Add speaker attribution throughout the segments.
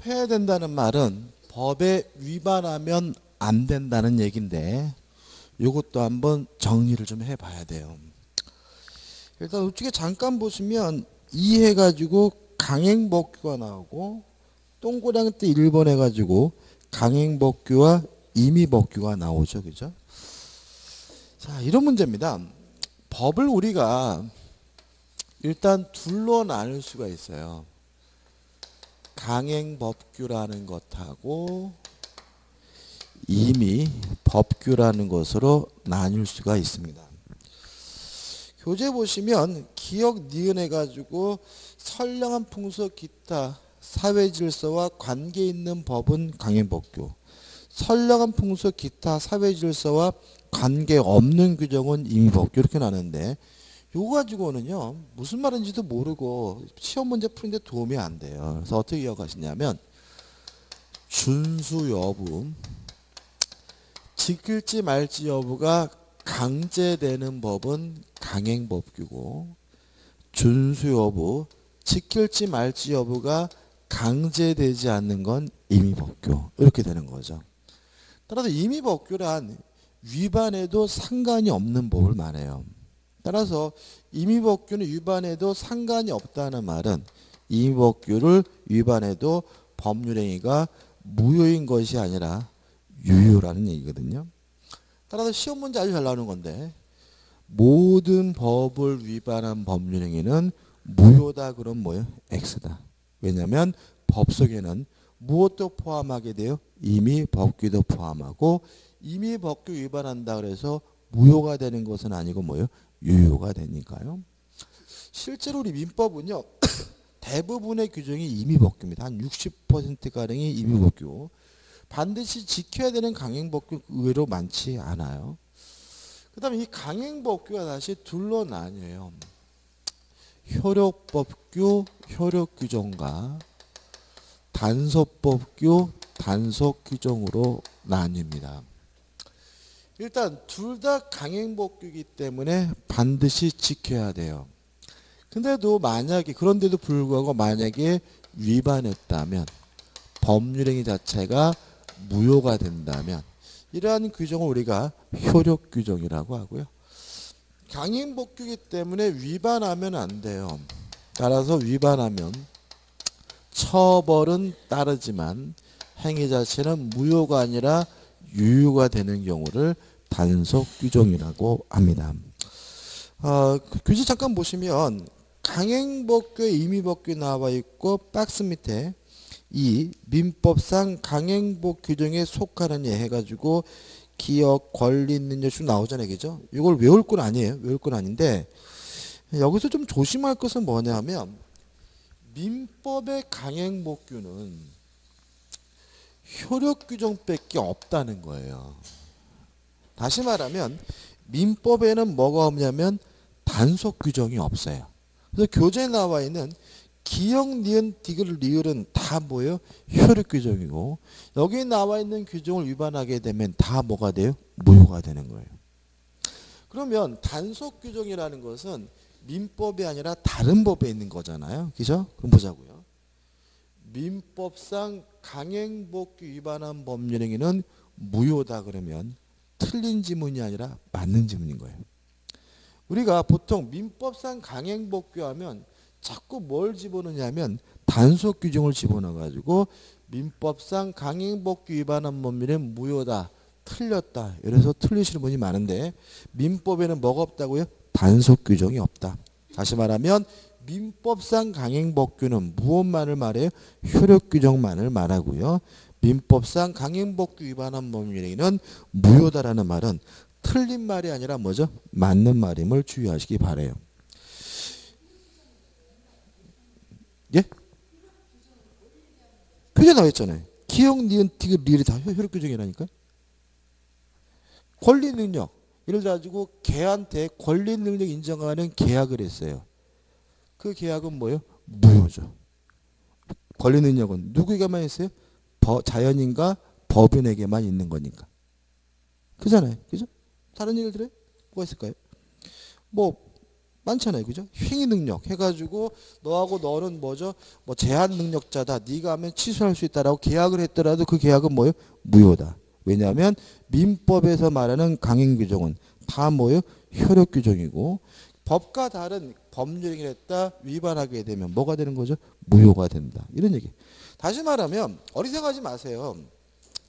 Speaker 1: 해야 된다는 말은 법에 위반하면 안 된다는 얘기인데 이것도 한번 정리를 좀 해봐야 돼요. 일단 우측에 잠깐 보시면 이 해가지고 강행법규가 나오고 동그라미 때 1번 해가지고 강행법규와 임의법규가 나오죠. 그죠? 자, 이런 문제입니다. 법을 우리가 일단 둘로 나눌 수가 있어요. 강행법규라는 것하고 임의법규라는 것으로 나눌 수가 있습니다. 교재 보시면 기역 니은 해가지고 선량한 풍속 기타 사회질서와 관계 있는 법은 강행법규, 선량한 풍속 기타 사회질서와 관계 없는 규정은 임의법규 이렇게 나누는데 요거 가지고는요 무슨 말인지도 모르고 시험 문제 푸는데 도움이 안 돼요. 그래서 어떻게 기억하시냐면 준수 여부, 지킬지 말지 여부가 강제되는 법은 강행법규고 준수 여부, 지킬지 말지 여부가 강제되지 않는 건 임의법규 이렇게 되는 거죠. 따라서 임의법규란 위반해도 상관이 없는 법을 말해요. 따라서 임의법규는 위반해도 상관이 없다는 말은 임의법규를 위반해도 법률행위가 무효인 것이 아니라 유효라는 얘기거든요. 따라서 시험 문제 아주 잘 나오는 건데 모든 법을 위반한 법률행위는 무효다 그럼 뭐예요? X다. 왜냐하면 법 속에는 무엇도 포함하게 돼요? 임의법규도 포함하고 임의법규 위반한다 그래서 무효가 되는 것은 아니고 뭐예요? 유효가 되니까요. 실제로 우리 민법은요. 대부분의 규정이 임의법규입니다. 한 60%가량이 임의법규. 반드시 지켜야 되는 강행법규 의외로 많지 않아요. 그 다음에 이 강행법규가 다시 둘로 나뉘어요. 효력법규, 효력규정과 단속법규, 단속규정으로 나뉩니다. 일단 둘 다 강행법규이기 때문에 반드시 지켜야 돼요. 근데도 만약에 그런데도 불구하고 만약에 위반했다면 법률행위 자체가 무효가 된다면 이러한 규정을 우리가 효력규정이라고 하고요. 강행법규이기 때문에 위반하면 안 돼요. 따라서 위반하면 처벌은 따르지만 행위 자체는 무효가 아니라 유효가 되는 경우를 단속규정이라고 합니다. 교재 잠깐 보시면 강행법규에 임의법규 나와 있고 박스 밑에 이 민법상 강행법 규정에 속하는 예 해가지고 기억, 권리 있는 여쭉 나오잖아요. 그죠? 이걸 외울 건 아니에요. 외울 건 아닌데 여기서 좀 조심할 것은 뭐냐면 민법의 강행법규는 효력규정밖에 없다는 거예요. 다시 말하면 민법에는 뭐가 없냐면 단속규정이 없어요. 그래서 교재에 나와 있는 기역, 니은, 디귿, 리을은 다 뭐예요? 효력규정이고 여기 나와 있는 규정을 위반하게 되면 다 뭐가 돼요? 무효가 되는 거예요. 그러면 단속규정이라는 것은 민법이 아니라 다른 법에 있는 거잖아요. 그죠? 그럼 보자고요. 민법상 강행법규 위반한 법률행위는 무효다 그러면 틀린 지문이 아니라 맞는 지문인 거예요. 우리가 보통 민법상 강행법규 하면 자꾸 뭘 집어넣냐면 단속규정을 집어넣어가지고 민법상 강행법규 위반한 법률은 무효다. 틀렸다. 이래서 틀리시는 분이 많은데 민법에는 뭐가 없다고요? 단속규정이 없다. 다시 말하면 민법상 강행법규는 무엇만을 말해요? 효력규정만을 말하고요. 민법상 강행법규 위반한 법률행위는 무효다라는 말은 틀린 말이 아니라 뭐죠? 맞는 말임을 주의하시기 바라요. 예? 그게 나왔잖아요. 기역, 니은, 디귿, 리을이 다 효력규정이라니까. 권리 능력. 예를 들어가지고 개한테 권리 능력 인정하는 계약을 했어요. 그 계약은 뭐예요? 무효죠. 권리 능력은 누구에게만 있어요? 자연인과 법인에게만 있는 거니까. 그잖아요. 그죠? 다른 얘기를 들어요? 뭐가 있을까요? 뭐 많잖아요. 그죠? 행위 능력 해가지고 너하고 너는 뭐죠? 뭐 제한 능력자다. 네가 하면 취소할 수 있다라고 계약을 했더라도 그 계약은 뭐예요? 무효다. 왜냐하면 민법에서 말하는 강행 규정은 다 뭐예요? 효력 규정이고 법과 다른 법률행위를 했다 위반하게 되면 뭐가 되는 거죠? 무효가 된다. 이런 얘기. 다시 말하면 어리석어하지 마세요.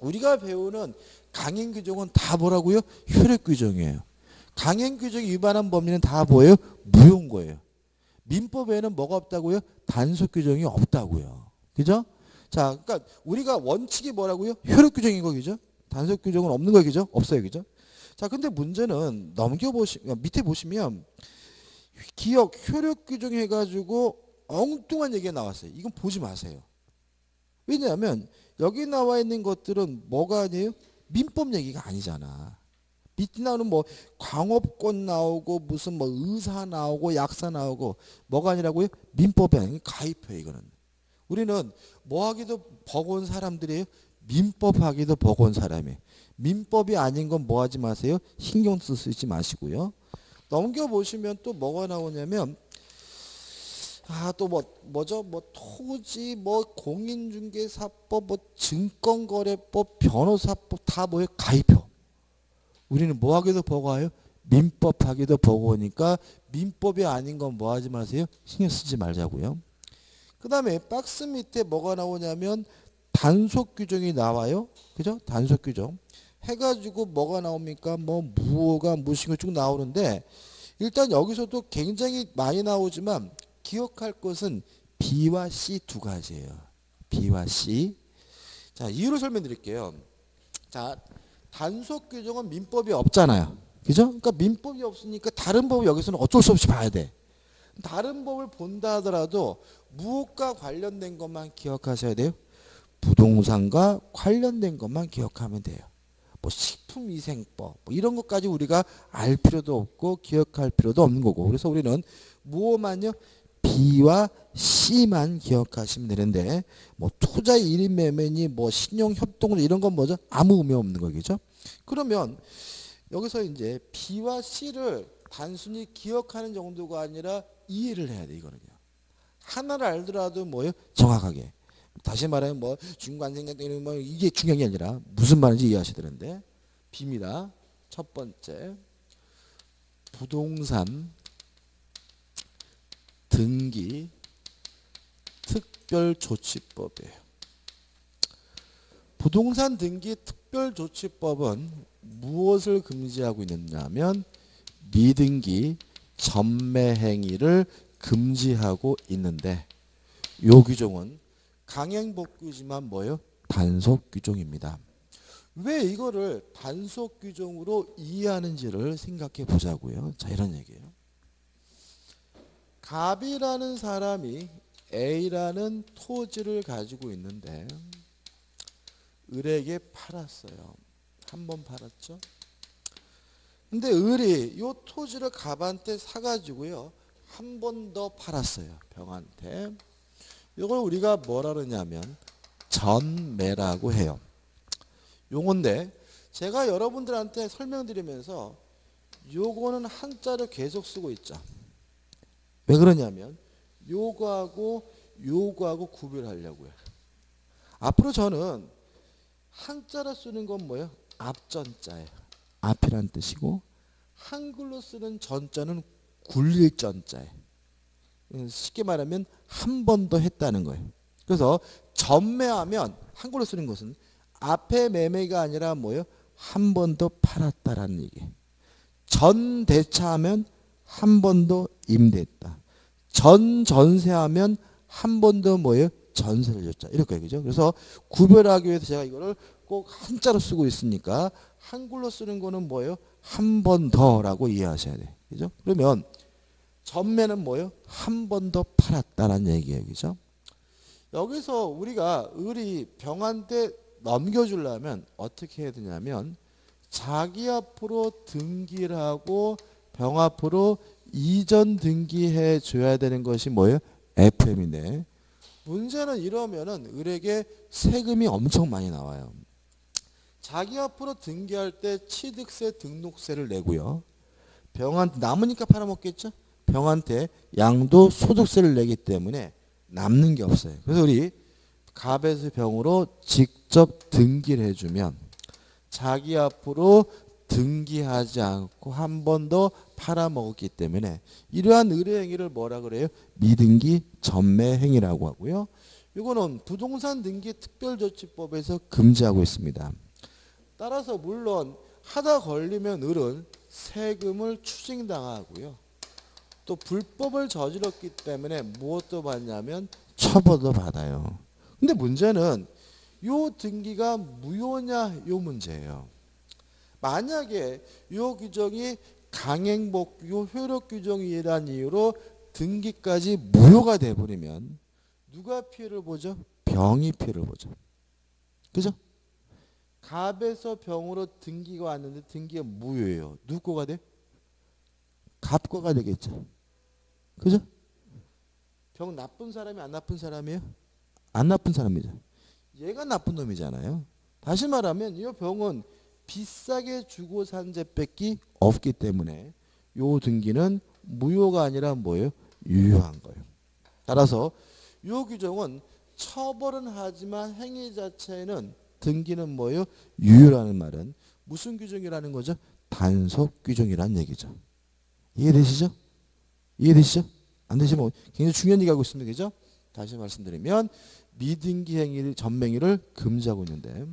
Speaker 1: 우리가 배우는 강행 규정은 다 뭐라고요? 효력 규정이에요. 강행 규정이 위반한 법률은 다 뭐예요? 무효인 거예요. 민법에는 뭐가 없다고요? 단속 규정이 없다고요. 그죠? 자, 그러니까 우리가 원칙이 뭐라고요? 효력 규정인 거 그죠? 단속 규정은 없는 거 그죠? 없어요. 그죠? 자, 근데 문제는 밑에 보시면 기억 효력 규정 해가지고 엉뚱한 얘기가 나왔어요. 이건 보지 마세요. 왜냐하면 여기 나와 있는 것들은 뭐가 아니에요? 민법 얘기가 아니잖아. 밑에 나오는 뭐 광업권 나오고 무슨 뭐 의사 나오고 약사 나오고 뭐가 아니라고요? 민법이 아니고 가입해 이거는. 우리는 뭐 하기도 버거운 사람들이에요. 민법 하기도 버거운 사람이에요. 민법이 아닌 건 뭐 하지 마세요. 신경 쓰지 마시고요. 넘겨보시면 또 뭐가 나오냐면 또 뭐죠? 뭐 토지, 뭐 공인중개사법, 뭐 증권거래법, 변호사법 다 뭐예요? 가입표. 우리는 뭐 하기도 버거워요? 민법 하기도 버거우니까 민법이 아닌 건 뭐 하지 마세요? 신경 쓰지 말자고요. 그 다음에 박스 밑에 뭐가 나오냐면 단속 규정이 나와요. 그죠? 단속 규정. 해가지고 뭐가 나옵니까? 뭐 무효가 무신고 쭉 나오는데 일단 여기서도 굉장히 많이 나오지만 기억할 것은 B와 C 두 가지예요. B와 C. 자, 이유를 설명드릴게요. 자, 단속 규정은 민법이 없잖아요. 그죠? 그러니까 민법이 없으니까 다른 법을 여기서는 어쩔 수 없이 봐야 돼. 다른 법을 본다 하더라도 무엇과 관련된 것만 기억하셔야 돼요. 부동산과 관련된 것만 기억하면 돼요. 뭐 식품위생법 뭐 이런 것까지 우리가 알 필요도 없고 기억할 필요도 없는 거고. 그래서 우리는 무엇만요? B와 C만 기억하시면 되는데 뭐 투자 일인 매매니 뭐 신용 협동 이런 건 뭐죠? 아무 의미 없는 거겠죠. 그러면 여기서 이제 B와 C를 단순히 기억하는 정도가 아니라 이해를 해야 돼. 이거는요. 하나를 알더라도 뭐예요? 정확하게. 다시 말하면 뭐 중간생각 뭐 이게 중요한 게 아니라 무슨 말인지 이해하셔야 되는데 B입니다. 첫 번째 부동산 등기 특별조치법이에요. 부동산 등기 특별조치법은 무엇을 금지하고 있느냐면 미등기 전매 행위를 금지하고 있는데 이 규정은 강행법규지만 뭐예요? 단속 규정입니다. 왜 이거를 단속 규정으로 이해하는지를 생각해 보자고요. 자, 이런 얘기예요. 갑이라는 사람이 A라는 토지를 가지고 있는데 을에게 팔았어요. 한 번 팔았죠. 근데 을이 이 토지를 갑한테 사가지고요. 한 번 더 팔았어요. 병한테. 이걸 우리가 뭐라 그러냐면 전매라고 해요. 용어인데 제가 여러분들한테 설명드리면서 요거는 한자를 계속 쓰고 있죠. 왜 그러냐면 요거하고 구별하려고요. 앞으로 저는 한자로 쓰는 건 뭐예요? 앞전자예요. 앞이란 뜻이고 한글로 쓰는 전자는 굴릴 전자예요. 쉽게 말하면 한 번 더 했다는 거예요. 그래서 전매하면 한글로 쓰는 것은 앞에 매매가 아니라 뭐예요? 한 번 더 팔았다라는 얘기예요. 전대차하면 한 번 더 임대했다. 전세하면 한 번 더 뭐예요? 전세를 줬다. 이렇게 그죠? 그래서 구별하기 위해서 제가 이거를 꼭 한자로 쓰고 있으니까 한글로 쓰는 거는 뭐예요? 한 번 더라고 이해하셔야 돼요. 그죠? 그러면 전매는 뭐예요? 한 번 더 팔았다라는 얘기예요. 그죠? 여기서 우리가 을이 병한테 넘겨주려면 어떻게 해야 되냐면 자기 앞으로 등기를 하고 병 앞으로 이전 등기해 줘야 되는 것이 뭐예요? FM인데 문제는 이러면은 을에게 세금이 엄청 많이 나와요. 자기 앞으로 등기할 때 취득세 등록세를 내고요. 병한테 남으니까 팔아먹겠죠? 병한테 양도소득세를 내기 때문에 남는 게 없어요. 그래서 우리 갑에서 병으로 직접 등기를 해주면 자기 앞으로 등기하지 않고 한 번 더 팔아먹었기 때문에 이러한 의뢰행위를 뭐라 그래요? 미등기 전매행위라고 하고요. 이거는 부동산 등기 특별조치법에서 금지하고 있습니다. 따라서 물론 하다 걸리면 을은 세금을 추징당하고요. 또 불법을 저질렀기 때문에 무엇도 받냐면 처벌도 받아요. 근데 문제는 요 등기가 무효냐 요 문제예요. 만약에 요 규정이 강행복규 효력 규정이라는 이유로 등기까지 무효가 돼버리면 누가 피해를 보죠? 병이 피해를 보죠. 그죠? 갑에서 병으로 등기가 왔는데 등기가 무효예요. 누구 거가 돼? 갑 거가 되겠죠. 그죠? 병 나쁜 사람이 안 나쁜 사람이에요? 안 나쁜 사람이죠. 얘가 나쁜 놈이잖아요. 다시 말하면 이 병은 비싸게 주고 산 죄밖에 없기 때문에 요 등기는 무효가 아니라 뭐예요? 유효한 거예요. 따라서 요 규정은 처벌은 하지만 행위 자체는 등기는 뭐예요? 유효라는 말은 무슨 규정이라는 거죠? 단속 규정이라는 얘기죠. 이해되시죠? 이해되시죠? 안 되시면 굉장히 중요한 얘기하고 있습니다. 그죠? 다시 말씀드리면 미등기 행위 전맹위를 금지하고 있는데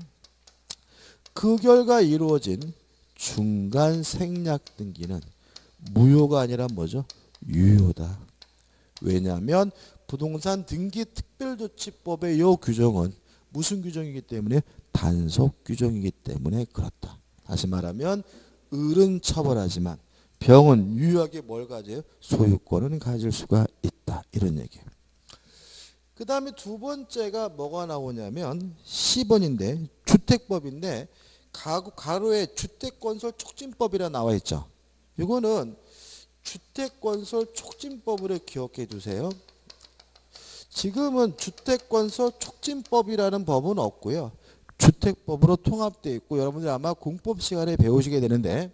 Speaker 1: 그 결과 이루어진 중간 생략 등기는 무효가 아니라 뭐죠? 유효다. 왜냐하면 부동산 등기 특별조치법의 이 규정은 무슨 규정이기 때문에 단속 규정이기 때문에 그렇다. 다시 말하면 을은 처벌하지만 병은 유효하게 뭘 가져요? 소유권은 가질 수가 있다. 이런 얘기예요. 그 다음에 두 번째가 뭐가 나오냐면 10번인데 주택법인데 가로에 주택건설 촉진법이라 나와 있죠. 이거는 주택건설 촉진법으로 기억해 두세요. 지금은 주택건설 촉진법이라는 법은 없고요. 주택법으로 통합되어 있고 여러분들 아마 공법 시간에 배우시게 되는데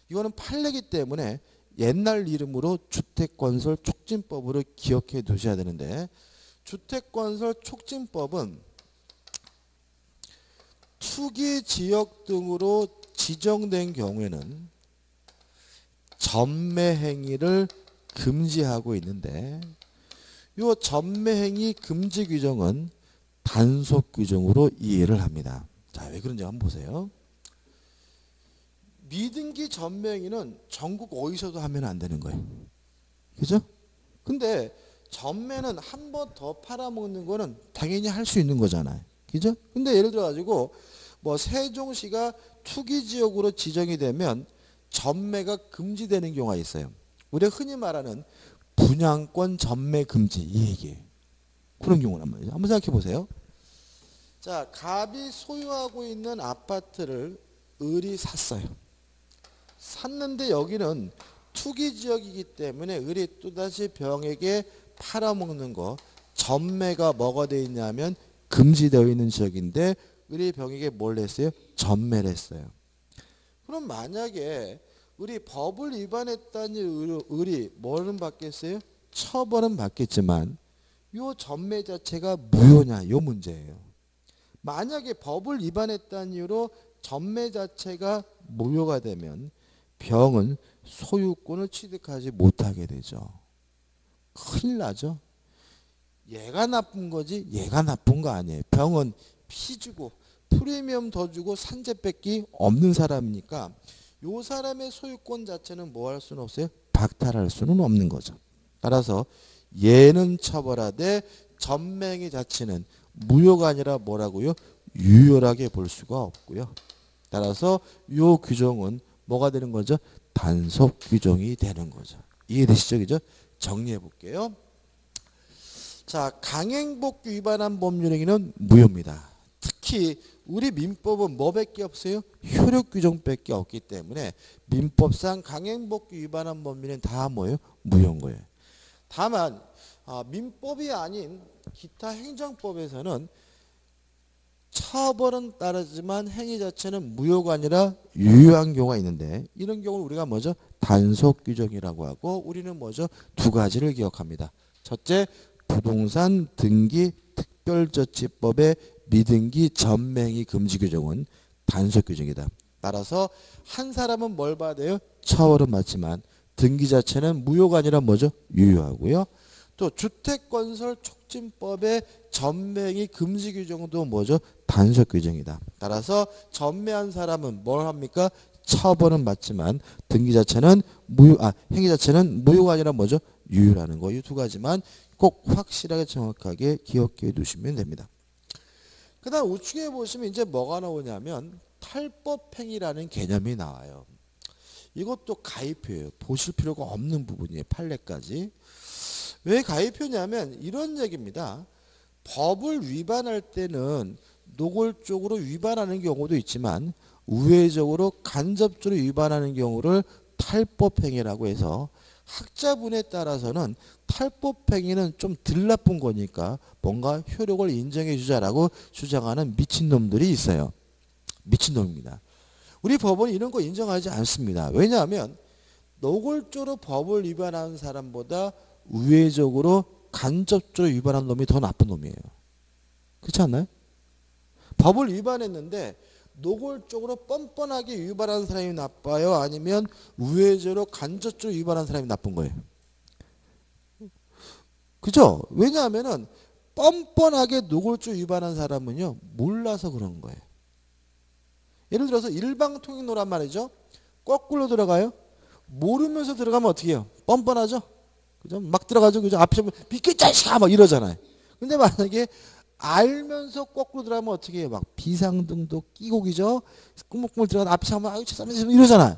Speaker 1: 이거는 판례이기 때문에 옛날 이름으로 주택건설 촉진법으로 기억해 두셔야 되는데 주택건설 촉진법은 투기 지역 등으로 지정된 경우에는 전매 행위를 금지하고 있는데 이 전매 행위 금지 규정은 단속 규정으로 이해를 합니다. 자, 왜 그런지 한번 보세요. 미등기 전매 행위는 전국 어디서도 하면 안 되는 거예요. 그죠? 근데 전매는 한 번 더 팔아먹는 거는 당연히 할 수 있는 거잖아요. 그죠? 근데 예를 들어 가지고 뭐 세종시가 투기 지역으로 지정이 되면 전매가 금지되는 경우가 있어요. 우리가 흔히 말하는 분양권 전매 금지 이 얘기예요. 그런 경우란 말이죠. 한번 생각해 보세요. 자, 갑이 소유하고 있는 아파트를 을이 샀어요. 샀는데 여기는 투기 지역이기 때문에 을이 또다시 병에게 팔아먹는 거 전매가 뭐가 되어 있냐면 금지되어 있는 지역인데 을이 병에게 뭘 했어요? 전매를 했어요. 그럼 만약에 을이 법을 위반했다니 을이 뭐는 받겠어요? 처벌은 받겠지만 요 전매 자체가 무효냐 요 문제예요. 만약에 법을 위반했다는 이유로 전매 자체가 무효가 되면 병은 소유권을 취득하지 못하게 되죠. 큰일 나죠. 얘가 나쁜 거지 얘가 나쁜 거 아니에요. 병은 피 주고 프리미엄 더 주고 산재밖에 없는 사람이니까 요 사람의 소유권 자체는 뭐 할 수는 없어요? 박탈할 수는 없는 거죠. 따라서 얘는 처벌하되 전매행위 자체는 무효가 아니라 뭐라고요? 유효하게 볼 수가 없고요. 따라서 요 규정은 뭐가 되는 거죠? 단속 규정이 되는 거죠. 이해되시죠? 그죠? 정리해 볼게요. 자, 강행복규 위반한 법률행위는 무효입니다. 특히 우리 민법은 뭐밖에 없어요? 효력 규정밖에 없기 때문에 민법상 강행복규 위반한 법률은 다 뭐예요? 무효인 거예요. 다만 민법이 아닌 기타 행정법에서는 처벌은 따르지만 행위 자체는 무효가 아니라 유효한 경우가 있는데 이런 경우를 우리가 뭐죠? 단속 규정이라고 하고 우리는 뭐죠? 두 가지를 기억합니다. 첫째, 부동산 등기 특별조치법의 미등기 전매행위 금지 규정은 단속 규정이다. 따라서 한 사람은 뭘 받아요? 처벌은 받지만 등기 자체는 무효가 아니라 뭐죠? 유효하고요. 또 주택건설 촉진법의 전매행위 금지 규정도 뭐죠? 단속 규정이다. 따라서 전매한 사람은 뭘 합니까? 처벌은 받지만 등기 자체는 행위 자체는 무효가 아니라 뭐죠? 유효라는 거. 이 두 가지만 꼭 확실하게 정확하게 기억해 두시면 됩니다. 그 다음 우측에 보시면 이제 뭐가 나오냐면 탈법행위라는 개념이 나와요. 이것도 가입표예요. 보실 필요가 없는 부분이에요. 판례까지. 왜 가입표냐면 이런 얘기입니다. 법을 위반할 때는 노골적으로 위반하는 경우도 있지만 우회적으로 간접적으로 위반하는 경우를 탈법행위라고 해서 학자분에 따라서는 탈법행위는 좀 덜 나쁜 거니까 뭔가 효력을 인정해 주자라고 주장하는 미친놈들이 있어요. 미친놈입니다. 우리 법은 이런 거 인정하지 않습니다. 왜냐하면 노골적으로 법을 위반하는 사람보다 우회적으로 간접적으로 위반한 놈이 더 나쁜 놈이에요. 그렇지 않나요? 법을 위반했는데 노골적으로 뻔뻔하게 위반하는 사람이 나빠요? 아니면 우회적으로 간접적으로 위반하는 사람이 나쁜 거예요? 그죠? 왜냐하면은 뻔뻔하게 노골적으로 위반한 사람은요 몰라서 그런 거예요. 예를 들어서 일방통행로란 말이죠. 거꾸로 들어가요. 모르면서 들어가면 어떻게 해요? 뻔뻔하죠? 그죠? 막 들어가죠. 그죠? 앞에 비켜 자식아 막 이러잖아요. 근데 만약에 알면서 거꾸로 들어가면 어떻게 해요? 막 비상등도 끼고 그죠? 꾸물꾸물 들어가서 앞에 하면 아유 죄송합니다 이러잖아요.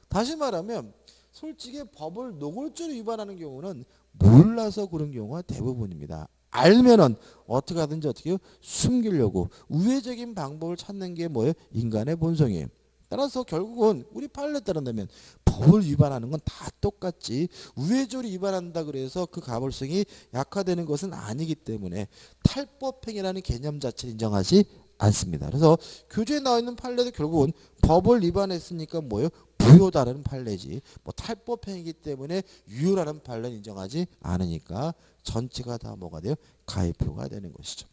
Speaker 1: 다시 말하면 솔직히 법을 노골적으로 위반하는 경우는 몰라서 그런 경우가 대부분입니다. 알면은 어떻게 하든지 어떻게 숨기려고 우회적인 방법을 찾는 게 뭐예요? 인간의 본성이에요. 따라서 결국은 우리 판례에 따른다면 법을 위반하는 건 다 똑같지 우회적으로 위반한다 그래서 그 가벌성이 약화되는 것은 아니기 때문에 탈법행위라는 개념 자체를 인정하지 않습니다. 그래서 교재에 나와 있는 판례도 결국은 법을 위반했으니까 뭐예요? 무효다라는 판례지 뭐 탈법행위이기 때문에 유효라는 판례는 인정하지 않으니까 전체가 다 뭐가 돼요? 가입표가 되는 것이죠.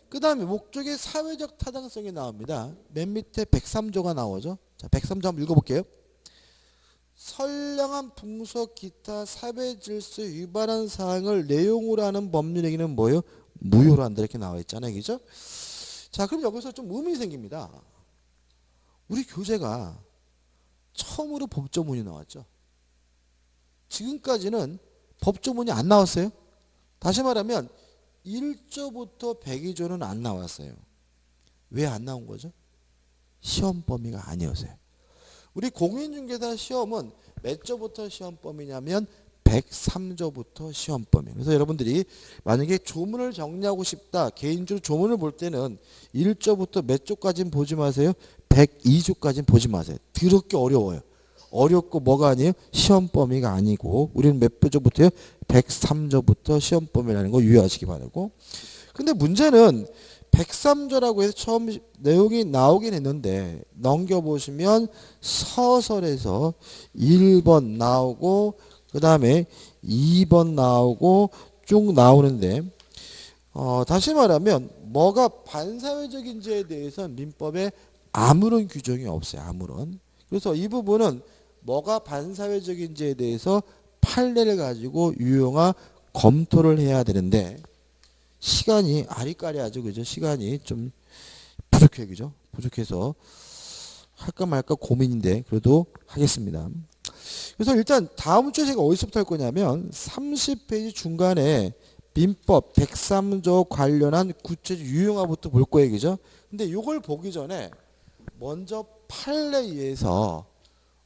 Speaker 1: 그 다음에 목적의 사회적 타당성이 나옵니다. 맨 밑에 103조가 나오죠. 자, 103조 한번 읽어볼게요. 선량한 풍속 기타 사회질서 위반한 사항을 내용으로 하는 법률행위는 뭐예요? 무효로 한다 이렇게 나와 있잖아요. 그죠? 자, 그럼 여기서 좀 의문이 생깁니다. 우리 교재가 처음으로 법조문이 나왔죠. 지금까지는 법조문이 안 나왔어요. 다시 말하면 1조부터 102조는 안 나왔어요. 왜 안 나온 거죠? 시험 범위가 아니었어요. 우리 공인중개사 시험은 몇 조부터 시험 범위냐면 103조부터 시험 범위. 그래서 여러분들이 만약에 조문을 정리하고 싶다. 개인적으로 조문을 볼 때는 1조부터 몇 조까지는 보지 마세요. 102조까지는 보지 마세요. 더럽게 어려워요. 어렵고 뭐가 아니에요? 시험 범위가 아니고 우리는 몇 조부터요? 103조부터 시험 범위라는 거 유의하시기 바라고. 근데 문제는 103조라고 해서 처음 내용이 나오긴 했는데 넘겨보시면 서설에서 1번 나오고 그 다음에 2번 나오고 쭉 나오는데 다시 말하면 뭐가 반사회적인지에 대해서 민법에 아무런 규정이 없어요. 아무런. 그래서 이 부분은 뭐가 반사회적인지에 대해서 판례를 가지고 유용한 검토를 해야 되는데 시간이 아리까리하죠. 그죠? 시간이 좀 부족해. 그죠? 부족해서 할까 말까 고민인데 그래도 하겠습니다. 그래서 일단 다음 주에 제가 어디서부터 할 거냐면 30페이지 중간에 민법 103조 관련한 구체적 유형화부터 볼 거예요. 그죠? 근데 이걸 보기 전에 먼저 판례에서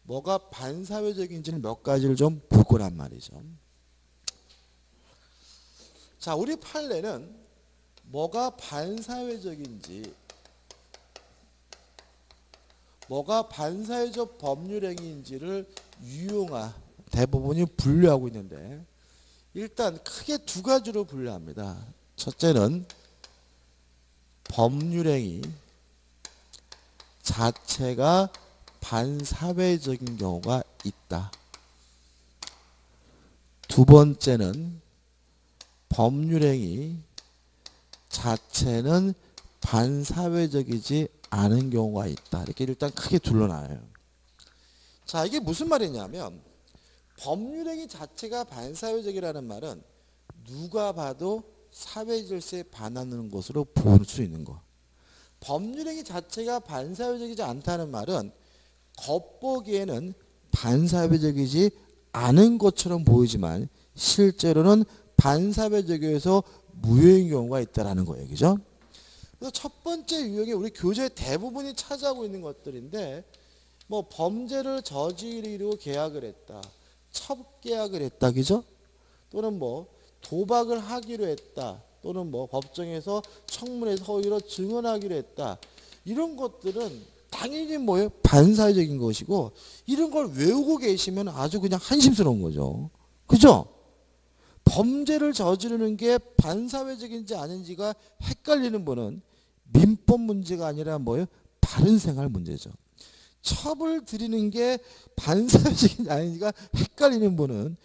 Speaker 1: 뭐가 반사회적인지는 몇 가지를 좀 볼 거란 말이죠. 자, 우리 판례는 뭐가 반사회적인지 뭐가 반사회적 법률행위인지를 유용화 대부분이 분류하고 있는데 일단 크게 두 가지로 분류합니다. 첫째는 법률행위 자체가 반사회적인 경우가 있다. 두 번째는 법률행위 자체는 반사회적이지 않은 경우가 있다. 이렇게 일단 크게 둘러놔요. 자, 이게 무슨 말이냐면 법률행위 자체가 반사회적이라는 말은 누가 봐도 사회질서에 반하는 것으로 볼 수 있는 거. 법률행위 자체가 반사회적이지 않다는 말은 겉보기에는 반사회적이지 않은 것처럼 보이지만 실제로는 반사회적이어서 무효인 경우가 있다는 거예요. 그죠? 그래서 첫 번째 유형이 우리 교재의 대부분이 차지하고 있는 것들인데 뭐 범죄를 저지르기로 계약을 했다. 첩계약을 했다. 그죠? 또는 뭐 도박을 하기로 했다. 또는 뭐 법정에서 청문회에서 허위로 증언하기로 했다. 이런 것들은 당연히 뭐예요? 반사회적인 것이고 이런 걸 외우고 계시면 아주 그냥 한심스러운 거죠. 그죠? 범죄를 저지르는 게 반사회적인지 아닌지가 헷갈리는 분은 민법 문제가 아니라 뭐예요? 바른 생활 문제죠. 첩을 드리는 게 반사회적인지 아닌지가 헷갈리는 분은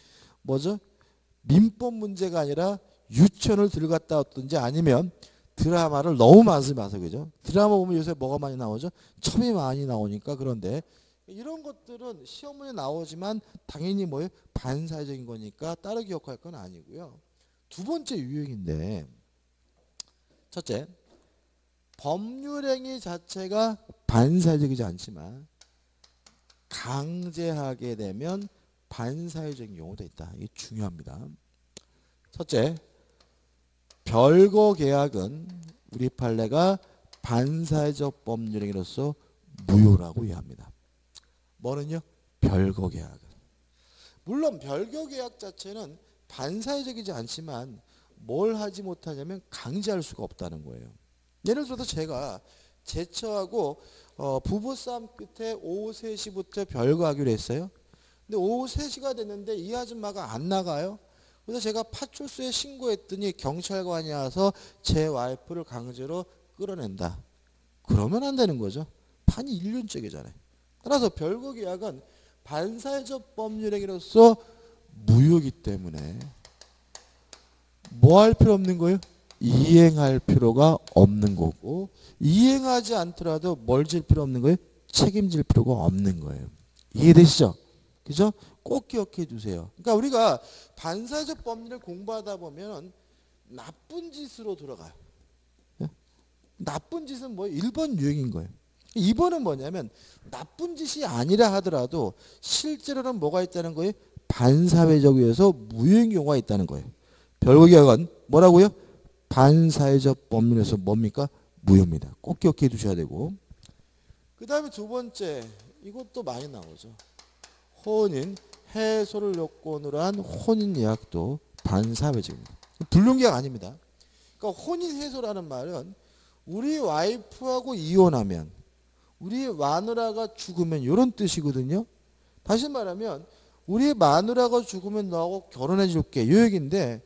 Speaker 1: 뭐죠? 민법 문제가 아니라 유치원을 들어갔다 왔든지 아니면 드라마를 너무 많이 봐서 그죠? 드라마 보면 요새 뭐가 많이 나오죠? 첩이 많이 나오니까. 그런데 이런 것들은 시험문에 나오지만 당연히 뭐예요? 반사회적인 거니까 따로 기억할 건 아니고요. 두 번째 유형인데 첫째, 법률행위 자체가 반사회적이지 않지만 강제하게 되면 반사회적인 경우도 있다. 이게 중요합니다. 첫째, 별거 계약은 우리 판례가 반사회적 법률행위로서 무효라고 이해합니다. 뭐는요? 별거 계약은. 물론 별거 계약 자체는 반사회적이지 않지만 뭘 하지 못하냐면 강제할 수가 없다는 거예요. 예를 들어서 제가 제 처하고 부부싸움 끝에 오후 3시부터 별거하기로 했어요. 근데 오후 3시가 됐는데 이 아줌마가 안 나가요. 그래서 제가 파출소에 신고했더니 경찰관이 와서 제 와이프를 강제로 끌어낸다. 그러면 안 되는 거죠. 판이 1년째잖아요. 따라서 별거 계약은 반사회적 법률행위로서 무효이기 때문에 뭐 할 필요 없는 거예요? 이행할 필요가 없는 거고 이행하지 않더라도 뭘 질 필요 없는 거예요? 책임질 필요가 없는 거예요. 이해되시죠? 그죠? 꼭 기억해 주세요. 그러니까 우리가 반사회적 법률을 공부하다 보면 나쁜 짓으로 들어가요. 나쁜 짓은 뭐 1번 유형인 거예요. 2번은 뭐냐면 나쁜 짓이 아니라 하더라도 실제로는 뭐가 있다는 거예요? 반사회적이어서 무효인 경우가 있다는 거예요. 별거 계약은 뭐라고요? 반사회적 법률에서 뭡니까? 무효입니다. 꼭 기억해 두셔야 되고. 그 다음에 두 번째, 이것도 많이 나오죠. 혼인 해소를 요건으로 한 혼인 예약도 반사회적입니다. 불륜계약 아닙니다. 그러니까 혼인 해소라는 말은 우리 와이프하고 이혼하면 우리 마누라가 죽으면 이런 뜻이거든요. 다시 말하면 우리 마누라가 죽으면 너하고 결혼해 줄게 이 얘기인데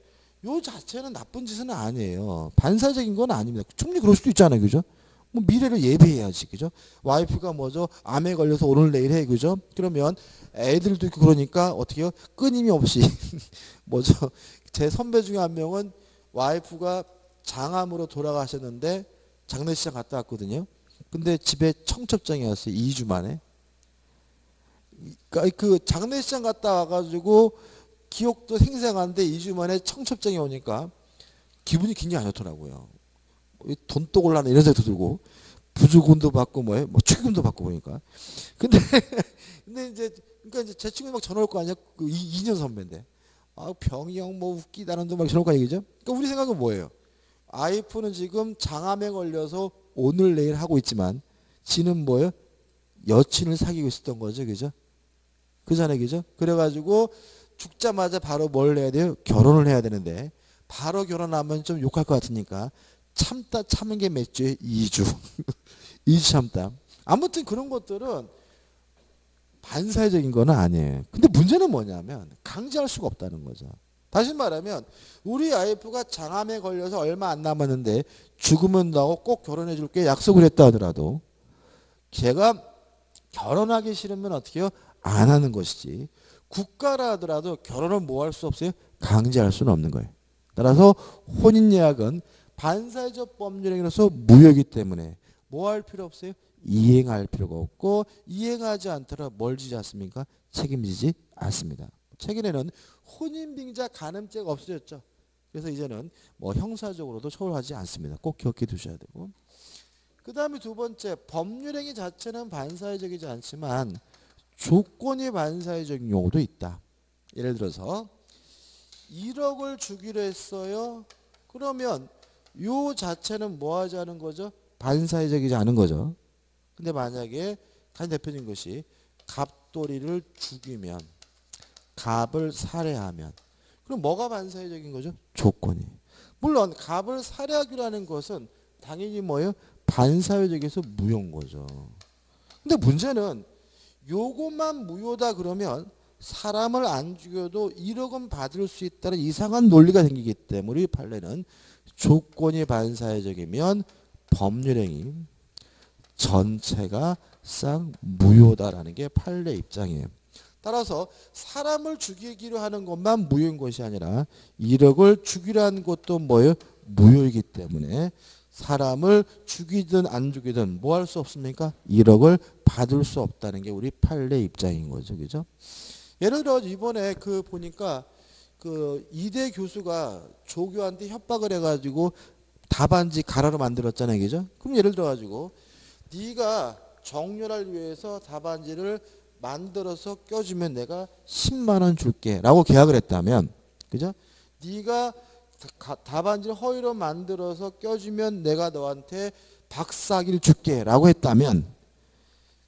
Speaker 1: 요 자체는 나쁜 짓은 아니에요. 반사적인 건 아닙니다. 충분히 그럴 수도 있잖아요. 그죠? 뭐 미래를 예비해야지. 그죠? 와이프가 뭐죠? 암에 걸려서 오늘 내일 해. 그죠? 그러면 애들도 있고 그러니까 어떻게 해요? 끊임없이 뭐죠? 제 선배 중에 한 명은 와이프가 장암으로 돌아가셨는데 장례식장 갔다 왔거든요. 근데 집에 청첩장이 왔어요. 2주 만에. 그 장례식장 갔다 와가지고 기억도 생생한데 2주 만에 청첩장이 오니까 기분이 굉장히 안 좋더라고요. 돈 또 골라나 이런 생각도 들고 부주금도 받고 뭐해? 뭐 축의금도 받고 보니까. 근데 이제 그러니까 이제 제 친구 막 전화 올 거 아니야? 그 2년 선배인데. 아, 병이 형 뭐 웃기다는 둥 막 전화 올 거 아니죠? 그러니까 우리 생각은 뭐예요? 와이프는 지금 장암에 걸려서 오늘 내일 하고 있지만 지는 뭐예요? 여친을 사귀고 있었던 거죠. 그죠? 그잖아요. 그죠? 그래가지고 죽자마자 바로 뭘 해야 돼요? 결혼을 해야 되는데 바로 결혼하면 좀 욕할 것 같으니까 참는 게 몇 주에 2주. 2주 참다. 아무튼 그런 것들은 반사회적인 건 아니에요. 근데 문제는 뭐냐면 강제할 수가 없다는 거죠. 다시 말하면 우리 와이프가 장암에 걸려서 얼마 안 남았는데 죽으면 나하고 꼭 결혼해 줄게 약속을 했다 하더라도 걔가 결혼하기 싫으면 어떻게 해요? 안 하는 것이지 국가라 하더라도 결혼을 뭐 할 수 없어요? 강제할 수는 없는 거예요. 따라서 혼인예약은 반사회적 법률행위로서 무효이기 때문에 뭐 할 필요 없어요? 이행할 필요가 없고 이행하지 않더라도 뭘 지지 않습니까? 책임지지 않습니다. 최근에는 혼인빙자 간음죄가 없어졌죠. 그래서 이제는 뭐 형사적으로도 처벌하지 않습니다. 꼭 기억해 두셔야 되고. 그 다음에 두 번째, 법률행위 자체는 반사회적이지 않지만 조건이 반사회적인 경우도 있다. 예를 들어서 1억을 주기로 했어요. 그러면 요 자체는 뭐 하지 않은 거죠? 반사회적이지 않은 거죠. 근데 만약에 가장 대표적인 것이 갑돌이를 죽이면, 갑을 살해하면, 그럼 뭐가 반사회적인 거죠? 조건이. 물론 갑을 살해하기로 하는 것은 당연히 뭐예요? 반사회적에서 무효인 거죠. 근데 문제는 요것만 무효다 그러면 사람을 안 죽여도 1억은 받을 수 있다는 이상한 논리가 생기기 때문에 우리 판례는 조건이 반사회적이면 법률행위 전체가 싹 무효다라는 게 판례 입장이에요. 따라서 사람을 죽이기로 하는 것만 무효인 것이 아니라 1억을 죽이려 하는 것도 뭐예요? 무효이기 때문에 사람을 죽이든 안 죽이든 뭐 할 수 없습니까? 1억을 받을 수 없다는 게 우리 판례 입장인 거죠. 그죠? 예를 들어 이번에 그 보니까 그 이대 교수가 조교한테 협박을 해가지고 답안지 가라로 만들었잖아요. 그죠? 그럼 예를 들어가지고 네가 정렬을 위해서 답안지를 만들어서 껴주면 내가 10만 원 줄게 라고 계약을 했다면, 그죠? 네가 답안지를 허위로 만들어서 껴주면 내가 너한테 박사기를 줄게 라고 했다면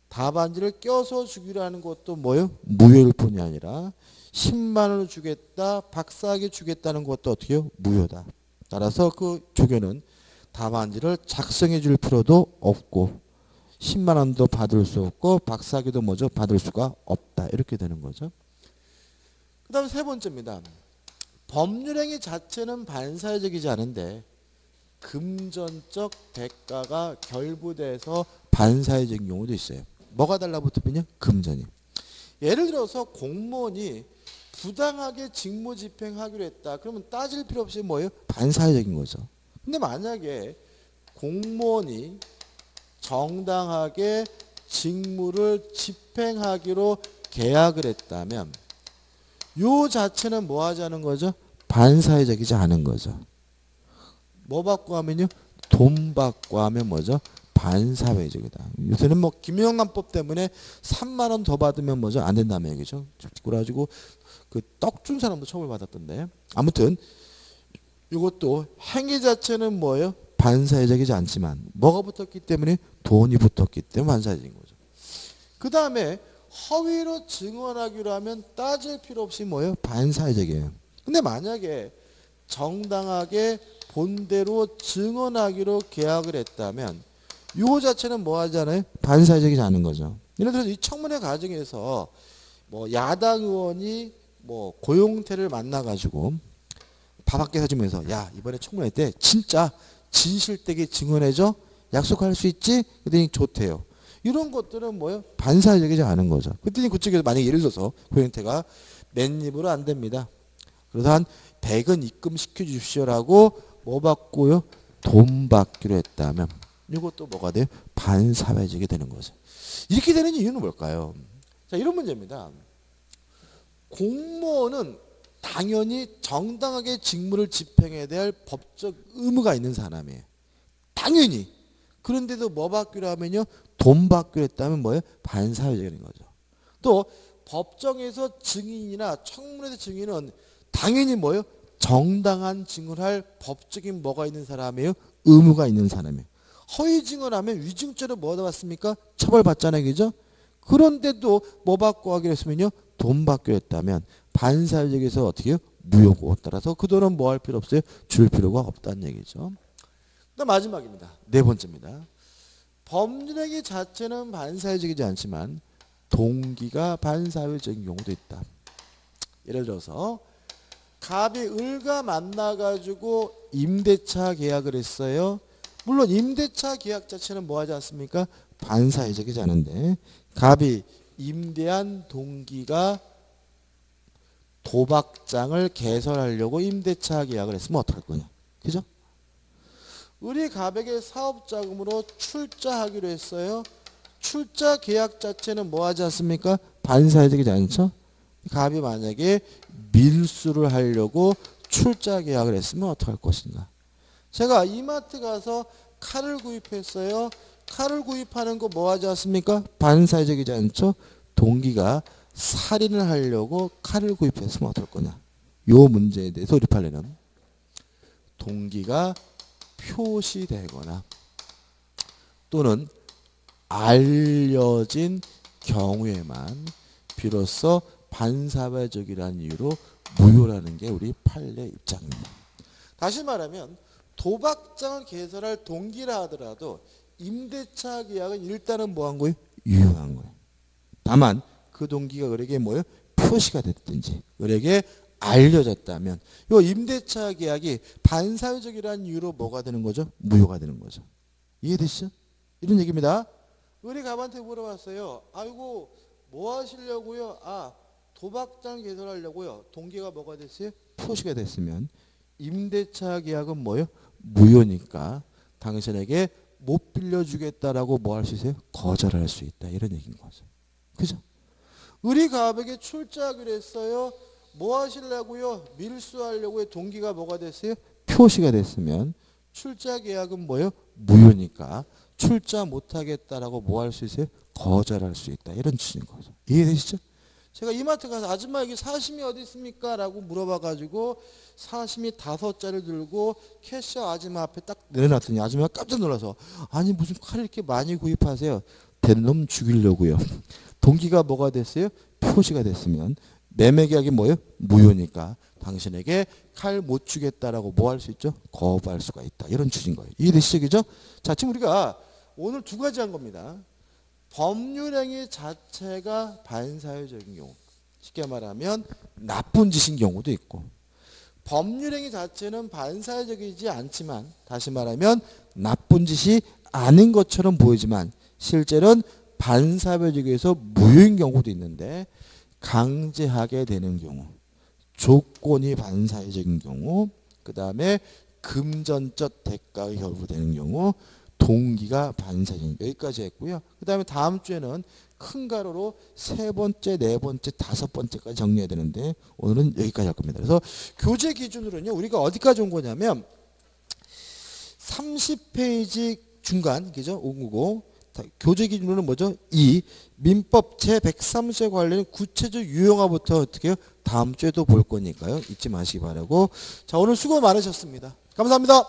Speaker 1: 답안지를 껴서 주기로 하는 것도 뭐예요? 무효일 뿐이 아니라 10만 원을 주겠다, 박사기 주겠다는 것도 어떻게 해요? 무효다. 따라서 그 조교는 답안지를 작성해 줄 필요도 없고 10만 원도 받을 수 없고 박사기도 뭐죠? 받을 수가 없다. 이렇게 되는 거죠. 그 다음에 세 번째입니다. 법률행위 자체는 반사회적이지 않은데 금전적 대가가 결부돼서 반사회적인 경우도 있어요. 뭐가 달라붙으면요? 금전이. 예를 들어서 공무원이 부당하게 직무 집행하기로 했다. 그러면 따질 필요 없이 뭐예요? 반사회적인 거죠. 근데 만약에 공무원이 정당하게 직무를 집행하기로 계약을 했다면 요 자체는 뭐 하지 않은 거죠? 반사회적이지 않은 거죠. 뭐 받고 하면요? 돈 받고 하면 뭐죠? 반사회적이다. 요새는 뭐 김영란법 때문에 3만 원 더 받으면 뭐죠? 안 된다며 얘기죠. 그래가지고 그 떡 준 사람도 처벌받았던데. 아무튼 이것도 행위 자체는 뭐예요? 반사회적이지 않지만 뭐가 붙었기 때문에? 돈이 붙었기 때문에 반사회적인 거죠. 그 다음에 허위로 증언하기로 하면 따질 필요 없이 뭐예요? 반사회적이에요. 근데 만약에 정당하게 본대로 증언하기로 계약을 했다면 요 자체는 뭐 하잖아요? 반사회적이지 않은 거죠. 예를 들어서 이 청문회 과정에서 뭐 야당 의원이 뭐 고용태를 만나가지고 밥 한 끼 사주면서 야 이번에 청문회 때 진짜 진실되게 증언해줘? 약속할 수 있지? 그랬더니 좋대요. 이런 것들은 뭐예요? 반사회적이지 않은 거죠. 그랬더니 그쪽에서 만약에 예를 들어서 고용태가 맨입으로 안 됩니다. 그래서 한 100은 입금시켜 주십시오라고 뭐 받고요? 돈 받기로 했다면 이것도 뭐가 돼요? 반사회적이 되는 거죠. 이렇게 되는 이유는 뭘까요? 자, 이런 문제입니다. 공무원은 당연히 정당하게 직무를 집행해야 될 법적 의무가 있는 사람이에요. 당연히. 그런데도 뭐 받기로 하면요? 돈 받기로 했다면 뭐예요? 반사회적인 거죠. 또 법정에서 증인이나 청문회에서 증인은 당연히 뭐예요? 정당한 증언할 법적인 뭐가 있는 사람이에요? 의무가 있는 사람이에요. 허위 증언하면 위증죄로 뭐 받습니까? 처벌받잖아요. 그죠? 그런데도 뭐 받고 하기로 했으면요? 돈 받기로 했다면 반사회적에서 어떻게 해요? 무효고. 따라서 그 돈은 뭐 할 필요 없어요? 줄 필요가 없다는 얘기죠. 그다음 마지막입니다. 네 번째입니다. 법률행위 자체는 반사회적이지 않지만 동기가 반사회적인 경우도 있다. 예를 들어서 갑이 을과 만나가지고 임대차 계약을 했어요. 물론 임대차 계약 자체는 뭐 하지 않습니까? 반사회적이지 않은데 갑이 임대한 동기가 도박장을 개설하려고 임대차 계약을 했으면 어떡할 거냐. 그죠? 우리 갑에게 사업자금으로 출자하기로 했어요. 출자 계약 자체는 뭐 하지 않습니까? 반사회적이지 않죠? 갑이 만약에 밀수를 하려고 출자 계약을 했으면 어떡할 것인가. 제가 이마트 가서 칼을 구입했어요. 칼을 구입하는 거 뭐 하지 않습니까? 반사회적이지 않죠? 동기가 살인을 하려고 칼을 구입했으면 어떨 거냐. 요 문제에 대해서 우리 판례는 동기가 표시되거나 또는 알려진 경우에만 비로소 반사회적이라는 이유로 무효라는 게 우리 판례 입장입니다. 다시 말하면 도박장을 개설할 동기라 하더라도 임대차 계약은 일단은 뭐 한 거예요? 유효한 거예요. 다만 그 동기가 을에게 뭐예요? 표시가 됐든지 을에게 알려졌다면 이 임대차 계약이 반사회적이라는 이유로 뭐가 되는 거죠? 무효가 되는 거죠. 이해되시죠? 이런 얘기입니다. 을이 갑한테 물어봤어요. 아이고 뭐 하시려고요? 아 도박장 개설하려고요. 동기가 뭐가 됐어요? 표시가 됐으면 임대차 계약은 뭐예요? 무효니까 당신에게 못 빌려주겠다라고 뭐 할 수 있어요? 거절할 수 있다. 이런 얘기인 거죠. 그죠? 을이 갑에게 출자하기로 했어요. 뭐 하시려고요? 밀수하려고요. 동기가 뭐가 됐어요? 표시가 됐으면 출자 계약은 뭐예요? 무효니까 출자 못하겠다라고 뭐 할 수 있어요? 거절할 수 있다. 이런 취지인 거죠. 이해되시죠? 제가 이마트 가서 아줌마 여기 사심이 어디 있습니까? 라고 물어봐가지고 사심이 5자를 들고 캐셔 아줌마 앞에 딱 내려놨더니 아줌마가 깜짝 놀라서 아니 무슨 칼을 이렇게 많이 구입하세요? 된 놈 죽이려고요. 동기가 뭐가 됐어요? 표시가 됐으면 매매 계약이 뭐예요? 무효니까 당신에게 칼 못 주겠다라고 뭐 할 수 있죠? 거부할 수가 있다. 이런 취지인 거예요. 이해되시죠? 그죠? 자, 지금 우리가 오늘 2가지 한 겁니다. 법률행위 자체가 반사회적인 경우, 쉽게 말하면 나쁜 짓인 경우도 있고, 법률행위 자체는 반사회적이지 않지만 다시 말하면 나쁜 짓이 아닌 것처럼 보이지만 실제로는 반사회적에서 무효인 경우도 있는데 강제하게 되는 경우, 조건이 반사회적인 경우, 그 다음에 금전적 대가가 결부되는 경우, 동기가 반사회적인 여기까지 했고요. 그 다음에 다음 주에는 큰 가로로 3번째, 4번째, 5번째까지 정리해야 되는데 오늘은 여기까지 할 겁니다. 그래서 교재 기준으로는요. 우리가 어디까지 온 거냐면 30페이지 중간, 그죠? 599. 교재 기준으로는 뭐죠? 2. 민법 제130에 관련 구체적 유형화부터 어떻게 해요? 다음 주에도 볼 거니까요. 잊지 마시기 바라고. 자, 오늘 수고 많으셨습니다. 감사합니다.